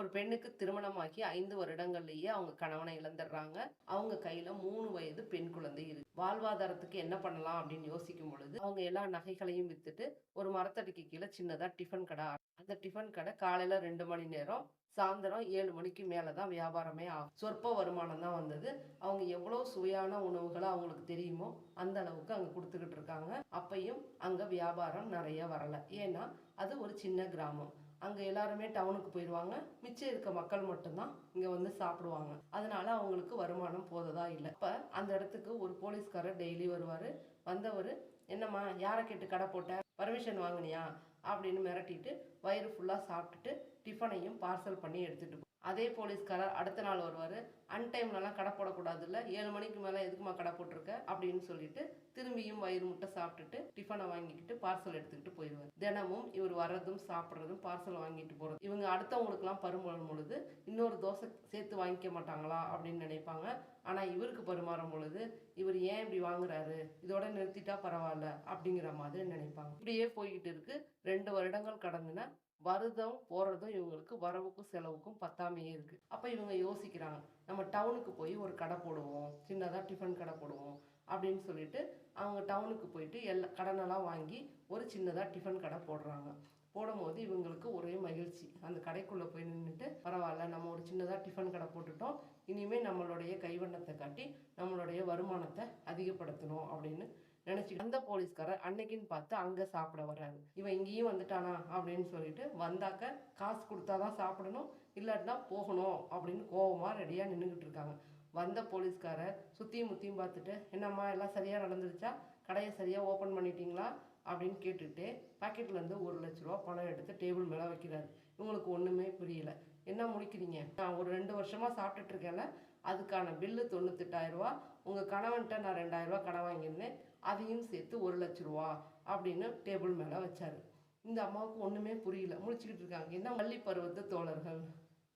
ஒரு பெண்ணுக்கு திருமணமாகி 5 வருடங்கள்லயே அவங்க கணவனை இழந்துடுறாங்க. அவங்க கையில 3 வயது பெண் குழந்தை இருக்கு. வாழ்வாதாரத்துக்கு என்ன பண்ணலாம் அப்படின்னு யோசிக்கும் பொழுது, அவங்க எல்லா நகைகளையும் வித்துட்டு ஒரு மரத்தடிக்கு கீழ சின்னதா டிஃபன் கடை அந்த டிஃபன் கடை காலையில 2 மணி நேரம், சாயந்தரம் 7 மணிக்கு மேல தான் வியாபாரமே ஆகும். சொற்ப வருமானம் தான் வந்தது. அவங்க எவ்வளோ சுவையான உணவுகள அவங்களுக்கு தெரியுமோ, அந்த அளவுக்கு அங்க குடுத்துக்கிட்டு இருக்காங்க. அப்பயும் அங்க வியாபாரம் நெறைய வரல. ஏன்னா, அது ஒரு சின்ன கிராமம். அங்க எல்லாருமே டவுனுக்கு போயிருவாங்க. மிச்சம் இருக்க மக்கள் மட்டும்தான் இங்க வந்து சாப்பிடுவாங்க. அதனால அவங்களுக்கு வருமானம் போததா இல்ல. அப்ப அந்த இடத்துக்கு ஒரு போலீஸ்காரர் டெய்லி வருவாரு. வந்தவரு, "என்னம்மா யார கேட்டு கடை போட்ட? பர்மிஷன் வாங்குனியா?" அப்படின்னு மிரட்டிட்டு வயிறு ஃபுல்லா சாப்பிட்டுட்டு டிஃபனையும் பார்சல் பண்ணி எடுத்துட்டு அதே போலீஸ்காரர் அடுத்த நாள் வருவாரு. அன்டைம்லலாம் கடை போடக்கூடாதுல்ல, 7 மணிக்கு மேல எதுக்கும்மா கடை போட்டிருக்க அப்படின்னு சொல்லிட்டு திரும்பியும் வயிறு முட்டை சாப்பிட்டுட்டு டிஃபனை வாங்கிக்கிட்டு பார்சல் எடுத்துக்கிட்டு போயிடுவார். தினமும் இவர் வர்றதும் சாப்பிட்றதும் பார்சல் வாங்கிட்டு போறது. இவங்க அடுத்தவங்களுக்குலாம் பருமாறும் பொழுது இன்னொரு தோசை சேர்த்து வாங்கிக்க மாட்டாங்களா அப்படின்னு நினைப்பாங்க. ஆனா இவருக்கு பரிமாறும் பொழுது இவர் ஏன் இப்படி வாங்குறாரு, இதோட நிறுத்திட்டா பரவாயில்ல அப்படிங்கிற மாதிரி நினைப்பாங்க. இப்படியே போய்கிட்டு இருக்கு. 2 வருடங்கள் கடந்துன வருதும் போறதும் இவங்களுக்கு வரவுக்கும் செலவுக்கும் பத்தாமையே இருக்கு. அப்ப இவங்க யோசிக்கிறாங்க, நம்ம டவுனுக்கு போய் ஒரு கடை போடுவோம், சின்னதா டிஃபன் கடை போடுவோம் அப்படின்னு சொல்லிட்டு அவங்க டவுனுக்கு போயிட்டு எல்லா கடனெல்லாம் வாங்கி ஒரு சின்னதா டிஃபன் கடை போடுறாங்க. போடும்போது இவங்களுக்கு ஒரே மகிழ்ச்சி. அந்த கடைக்குள்ள போய் நின்னுட்டு, பரவாயில்ல நம்ம ஒரு சின்னதா டிஃபன் கடை போட்டுட்டோம். இனிமே நம்மளுடைய கைவண்ணத்தை காட்டி நம்மளுடைய வருமானத்தை அதிகப்படுத்தணும் அப்படின்னு நினைச்சு அந்த போலீஸ்காரர் அன்னைக்குன்னு பார்த்து அங்க சாப்பிட வர்றாரு. இவன் இங்கேயும் வந்துட்டானா அப்படின்னு சொல்லிட்டு வந்தாக்க காசு கொடுத்தாதான் சாப்பிடணும், இல்லாட்டினா போகணும் அப்படின்னு கோவமா ரெடியா நின்றுகிட்டு இருக்காங்க. வந்த போலீஸ்காரர் சுத்தியும் முத்தியும் பார்த்துட்டு, என்னம்மா எல்லாம் சரியா நடந்துருச்சா, கடையை சரியா ஓபன் பண்ணிட்டீங்களா அப்படின்னு கேட்டுட்டு பாக்கெட்ல இருந்து 1,00,000 ரூபாய் பணம் எடுத்து டேபிள் மேல வைக்கிறாரு. இவங்களுக்கு ஒண்ணுமே புரியல. என்ன முடிக்கிறீங்க, நான் ஒரு 2 வருஷமா சாப்பிட்டுட்டு இருக்கேன்ல, அதுக்கான பில்லு 98,000 ரூபாய். உங்க கணவன்கிட்ட நான் 2,000 ரூபாய் கடன் வாங்கியிருந்தேன், அதையும் சேர்த்து 1,00,000 ரூபாய் அப்படின்னு டேபிள் மேல வச்சாரு. இந்த அம்மாவுக்கு ஒண்ணுமே புரியல. முழிச்சுக்கிட்டு இருக்காங்க. என்ன பள்ளி பருவத்து தோழர்கள்,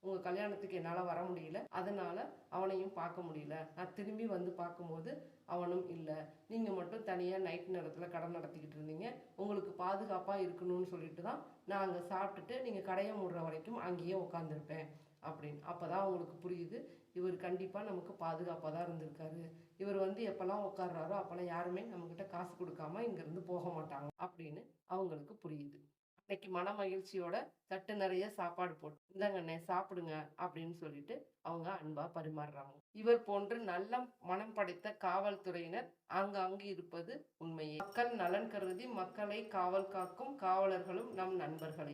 உங்க கல்யாணத்துக்கு என்னால வர முடியல, அதனால அவனையும் பார்க்க முடியல. நான் திரும்பி வந்து பார்க்கும்போது அவனும் இல்ல. நீங்க மட்டும் தனியா நைட் நேரத்துல கடை நடத்திக்கிட்டு இருந்தீங்க. உங்களுக்கு பாதுகாப்பா இருக்கணும்னு சொல்லிட்டு தான் நான் அங்க சாப்பிட்டுட்டு நீங்க கடைய மூடுற வரைக்கும் அங்கேயே உட்காந்துருப்பேன் அப்படின்னு. அப்பதான் அவங்களுக்கு புரியுது, இவர் கண்டிப்பா நமக்கு பாதுகாப்பா தான் இருந்திருக்காரு. இவர் வந்து எப்பெல்லாம் உட்கார்றாரோ அப்பெல்லாம் யாருமே நம்மகிட்ட காசு கொடுக்காம இங்க இருந்து போக மாட்டாங்க அப்படின்னு அவங்களுக்கு புரியுது. அன்னைக்கு மன மகிழ்ச்சியோட தட்டு நிறைய சாப்பாடு போட்டு, இந்தாங்கண்ணே சாப்பிடுங்க அப்படின்னு சொல்லிட்டு அவங்க அன்பா பரிமாறுறாங்க. இவர் போன்று நல்ல மனம் படைத்த காவல்துறையினர் ஆங்காங்கு இருப்பது உண்மையே. மக்கள் நலன் கருதி மக்களை காவல் காக்கும் காவலர்களும் நம் நண்பர்களே.